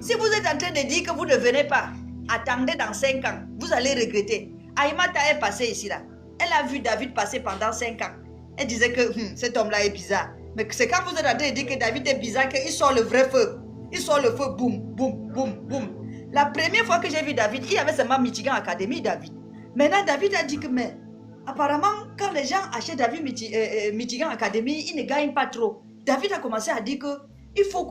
Si vous êtes en train de dire que vous ne venez pas, attendez dans 5 ans, vous allez regretter. Aïmata est passée ici là. Elle a vu David passer pendant 5 ans. Elle disait que cet homme-là est bizarre. Mais c'est quand vous êtes en train de dire que David est bizarre qu'il sort le vrai feu. Il sort le feu, boum, boum, boum, boum. La première fois que j'ai vu David, il y avait seulement Michigan Academy, David. Maintenant, David a dit que, mais apparemment, quand les gens achètent David Michigan Academy, ils ne gagnent pas trop. David a commencé à dire que il faut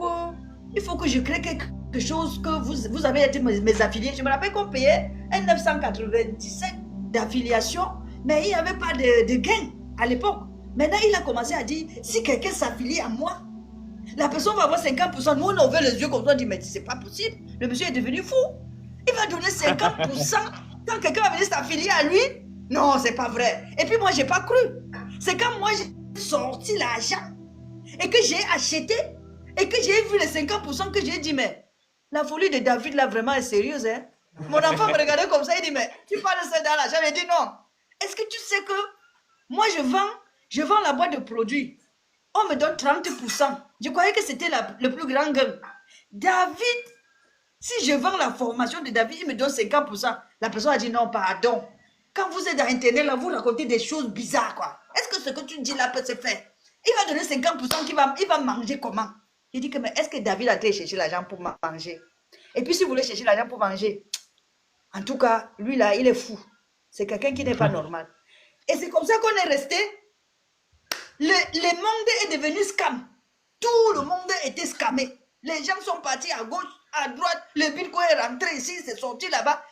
que je crée quelque chose, que vous avez été mes affiliés. Je me rappelle qu'on payait 997 d'affiliation, mais il n'y avait pas de gain à l'époque. Maintenant, il a commencé à dire, si quelqu'un s'affilie à moi, la personne va avoir 50%. Nous, on a ouvert les yeux comme ça, on dit, mais c'est pas possible. Le monsieur est devenu fou. Il va donner 50% quand quelqu'un va venir s'affilier à lui. Non, c'est pas vrai. Et puis moi, j'ai pas cru. C'est quand moi, j'ai sorti l'argent et que j'ai acheté et que j'ai vu les 50% que j'ai dit, mais la folie de David, là, vraiment est sérieuse. Hein? Mon enfant me regardait comme ça, il dit, mais tu parles de ça dans l'argent. J'ai dit, non. Est-ce que tu sais que moi, je vends la boîte de produits. On me donne 30%. Je croyais que c'était le plus grand gain. David, si je vends la formation de David, il me donne 50%. La personne a dit non, pardon. Quand vous êtes dans Internet, là, vous racontez des choses bizarres, quoi. Est-ce que ce que tu dis là peut se faire? Il va donner 50%, il va manger comment? Il dit que, mais est-ce que David a été chercher l'argent pour manger? Et puis, si vous voulez chercher l'argent pour manger, en tout cas, lui là, il est fou. C'est quelqu'un qui n'est pas normal. Et c'est comme ça qu'on est resté. Le monde est devenu scam. Tout le monde était scammé. Les gens sont partis à gauche, à droite. Le bitcoin est rentré ici, c'est sorti là-bas.